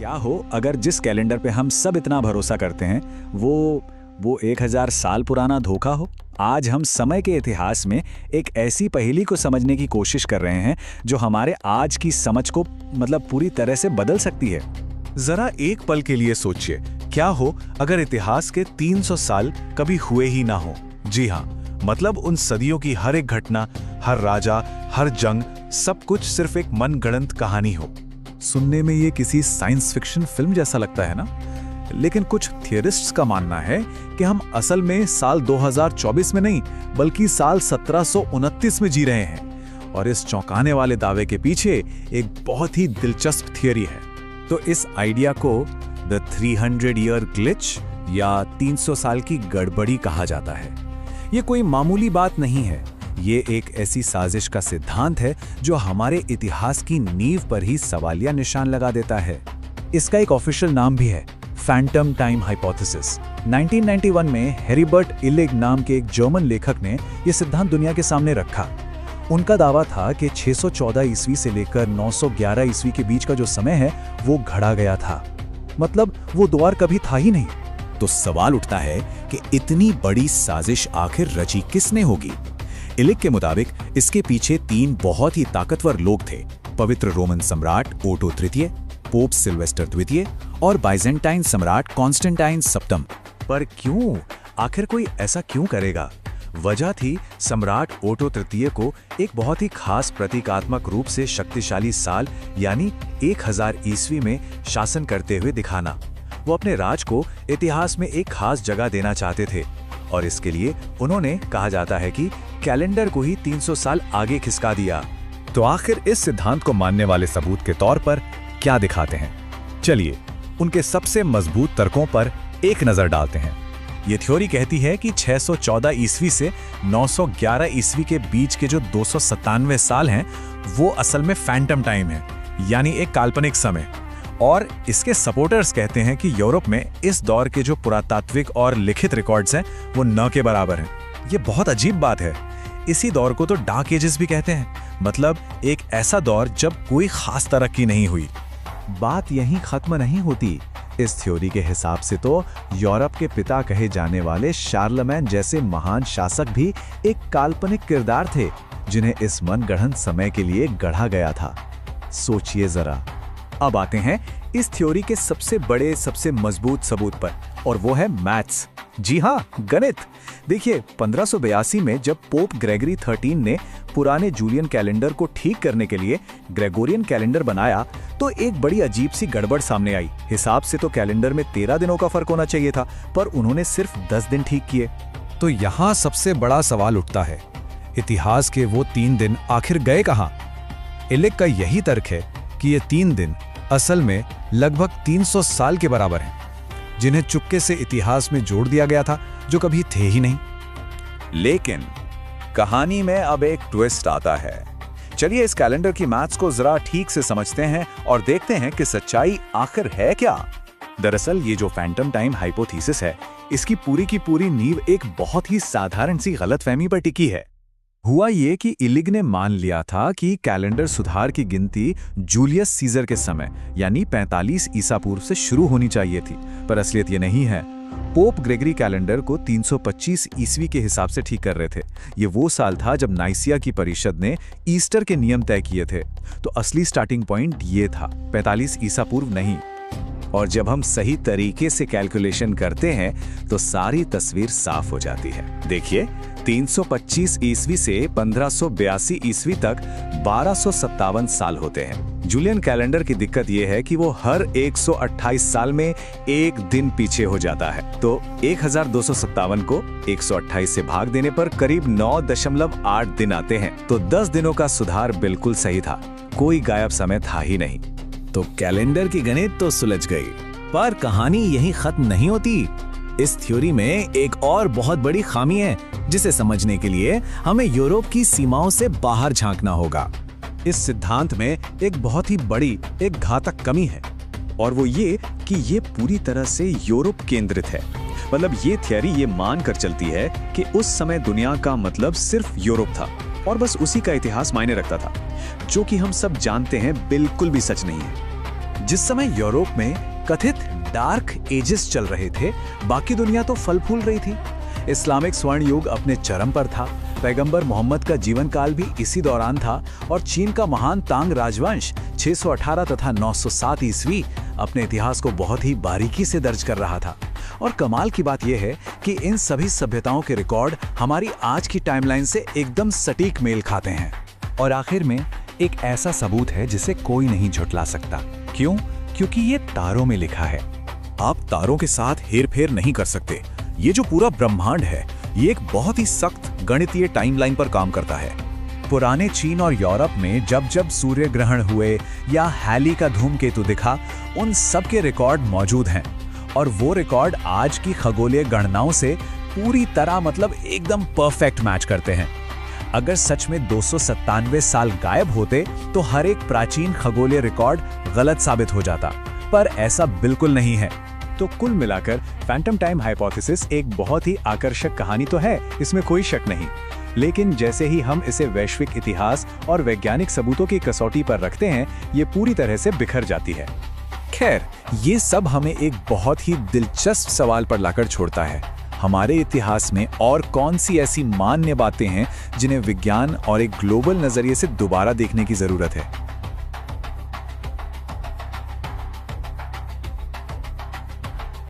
क्या हो अगर जिस कैलेंडर पे हम सब इतना भरोसा करते हैं वो 1000 साल पुराना धोखा हो। आज हम समय के इतिहास में एक ऐसी पहेली को समझने की कोशिश कर रहे हैं जो हमारे आज की समझ को पूरी तरह से बदल सकती है। जरा एक पल के लिए सोचिए, क्या हो अगर इतिहास के 300 साल कभी हुए ही ना हो। जी हाँ, मतलब उन सदियों की हर एक घटना, हर राजा, हर जंग, सब कुछ सिर्फ एक मनगढ़ंत कहानी हो। सुनने में ये किसी साइंस फिक्शन फिल्म जैसा लगता है ना? लेकिन कुछ थियरिस्ट्स का मानना है कि हम असल में साल 2024 में नहीं बल्कि साल 1729 में जी रहे हैं। और इस चौंकाने वाले दावे के पीछे एक बहुत ही दिलचस्प थियरी है। तो इस आइडिया को द 300 ईयर ग्लिच या 300 साल की गड़बड़ी कहा जाता है। ये कोई मामूली बात नहीं है, ये एक ऐसी साजिश का सिद्धांत है जो हमारे इतिहास की नींव पर ही सवालिया निशान लगा देता है। इसका एक ऑफिशियल नाम भी है, फैंटम टाइम हाइपोथेसिस। 1991 में हेरिबर्ट इलिग नाम के एक जर्मन लेखक ने यह सिद्धांत दुनिया के सामने रखा। उनका दावा था कि 614 ईस्वी से लेकर 911 ईस्वी के बीच का जो समय है वो घड़ा गया था, मतलब वो द्वार कभी था ही नहीं। तो सवाल उठता है कि इतनी बड़ी साजिश आखिर रची किसने होगी? इलिग के मुताबिक इसके पीछे 3 बहुत ही ताकतवर लोग थे, पवित्र रोमन सम्राट ओटो तृतीय, पोप सिल्वेस्टर द्वितीय और बाइजेंटाइन सम्राट कॉन्स्टेंटाइन सप्तम। पर क्यों? आखिर कोई ऐसा क्यों करेगा? वजह थी सम्राट ओटो तृतीय को एक बहुत ही खास प्रतीकात्मक रूप से शक्तिशाली साल यानी 1000 ईस्वी में शासन करते हुए दिखाना। वो अपने राज को इतिहास में एक खास जगह देना चाहते थे और इसके लिए उन्होंने, कहा जाता है कि कैलेंडर को ही 300 साल आगे खिसका दिया। तो आखिर इस सिद्धांत को मानने वाले सबूत के तौर पर क्या दिखाते हैं? चलिए उनके सबसे मजबूत तर्कों पर एक नजर डालते हैं। ये थ्योरी कहती है कि 614 ईस्वी से 911 ईस्वी के बीच के जो 297 साल हैं वो असल में फैंटम टाइम है, यानी एक काल्पनिक समय। और इसके सपोर्टर्स कहते हैं कि यूरोप में इस दौर के जो पुरातात्विक और लिखित रिकॉर्ड्स हैं वो न के बराबर हैं। ये बहुत अजीब बात है। इसी दौर को तो डार्क एजेस भी कहते हैं, मतलब एक ऐसा दौर जब कोई खास तरक्की नहीं हुई। बात यहीं खत्म नहीं होती। इस थ्योरी के हिसाब से तो यूरोप के पिता कहे जाने वाले शार्लमैन जैसे महान शासक भी एक काल्पनिक किरदार थे जिन्हें इस मनगढ़ंत समय के लिए गढ़ा गया था। सोचिए जरा। अब आते हैं इस थ्योरी के सबसे बड़े, सबसे मजबूत सबूत पर, और वो है मैथ्स। जी हाँ, गणित। देखिए, 1582 में जब पोप ग्रेगरी 13 ने पुराने जूलियन कैलेंडर को ठीक करने के लिए ग्रेगोरियन कैलेंडर बनाया तो एक बड़ी अजीब सी गड़बड़ सामने आई। हिसाब से तो कैलेंडर में 13 दिनों का फर्क होना चाहिए था, पर उन्होंने सिर्फ 10 दिन ठीक किए। तो यहाँ सबसे बड़ा सवाल उठता है, इतिहास के वो 3 दिन आखिर गए कहाँ? इलिग का यही तर्क है कि ये 3 दिन असल में लगभग 300 साल के बराबर हैं, जिन्हें चुपके से इतिहास में जोड़ दिया गया था, जो कभी थे ही नहीं। लेकिन कहानी में अब एक ट्विस्ट आता है। चलिए इस कैलेंडर की मैथ्स को जरा ठीक से समझते हैं और देखते हैं कि सच्चाई आखिर है क्या। दरअसल ये जो फैंटम टाइम हाइपोथेसिस है, इसकी पूरी की पूरी नींव एक बहुत ही साधारण सी गलतफहमी पर टिकी है। हुआ ये कि इलिग ने मान लिया था कि कैलेंडर सुधार की गिनती जूलियस सीजर के समय यानी 45 ईसा पूर्व से शुरू होनी चाहिए थी, पर असलियत ये नहीं है। पोप ग्रेगरी कैलेंडर को 325 ईस्वी के हिसाब से ठीक कर रहे थे। ये वो साल था जब नाइसिया की परिषद ने ईस्टर के नियम तय किए थे। तो असली स्टार्टिंग पॉइंट ये था, 45 ईसा पूर्व नहीं। और जब हम सही तरीके से कैलकुलेशन करते हैं तो सारी तस्वीर साफ हो जाती है। देखिए, 325 ईस्वी से 1582 ईस्वी तक 1257 साल होते हैं। जूलियन कैलेंडर की दिक्कत यह है कि वो हर 128 साल में एक दिन पीछे हो जाता है। तो 1257 को 128 से भाग देने पर करीब 9.8 दिन आते हैं। तो 10 दिनों का सुधार बिल्कुल सही था, कोई गायब समय था ही नहीं। तो कैलेंडर की गणित तो सुलझ गई, पर कहानी यहीं खत्म नहीं होती। इस थ्योरी में एक और बहुत बड़ी खामी है, जिसे समझने के लिए हमें यूरोप की सीमाओं से बाहर झांकना होगा। इस सिद्धांत में एक बहुत ही बड़ी, एक घातक कमी है, और वो ये कि ये पूरी तरह से यूरोप केंद्रित है। मतलब ये थियरी ये मान कर चलती है कि उस समय दुनिया का मतलब सिर्फ यूरोप था और बस उसी का इतिहास मायने रखता था, जो कि हम सब जानते हैं बिल्कुल भी सच नहीं है। जिस समय यूरोप में कथित डार्क एजेस चल रहे थे, बाकी दुनिया तो फल फूल रही थी। इस्लामिक स्वर्ण युग अपने चरम पर था। पैगंबर मोहम्मद का जीवन काल भी इसी दौरान था और चीन का महान तांग राजवंश 618 तथा 907 ईस्वी अपने इतिहास को बहुत ही बारीकी से दर्ज कर रहा था। और कमाल की बात यह है कि इन सभी सभ्यताओं के रिकॉर्ड हमारी आज की टाइमलाइन से एकदम सटीक मेल खाते हैं। और आखिर में एक ऐसा सबूत है जिसे कोई नहीं झुठला सकता। क्यों? क्योंकि ये तारों में लिखा है। आप तारों के साथ हेरफेर नहीं कर सकते। ये जो पूरा ब्रह्मांड है, ये एक बहुत ही सख्त गणितीय टाइमलाइन पर काम करता है। पुराने चीन और यूरोप में जब जब सूर्य ग्रहण हुए या हैली का धूमकेतु दिखा, उन सब के रिकॉर्ड मौजूद हैं। और वो रिकॉर्ड आज की खगोलीय गणनाओं से पूरी तरह मतलब एकदम परफेक्ट मैच करते हैं। अगर सच में 297 साल गायब होते तो हर एक प्राचीन खगोलीय रिकॉर्ड गलत साबित हो जाता, पर ऐसा बिल्कुल नहीं है। तो कुल मिलाकर फैंटम टाइम हाइपोथेसिस एक बहुत ही आकर्षक कहानी तो है, इसमें कोई शक नहीं। लेकिन जैसे ही हम इसे वैश्विक इतिहास और वैज्ञानिक सबूतों की कसौटी पर रखते हैं, ये पूरी तरह से बिखर जाती है। खैर, ये सब हमें एक बहुत ही दिलचस्प सवाल पर लाकर छोड़ता है। हमारे इतिहास में और कौन सी ऐसी मान्य बातें हैं जिन्हें विज्ञान और एक ग्लोबल नजरिए से दोबारा देखने की जरूरत है?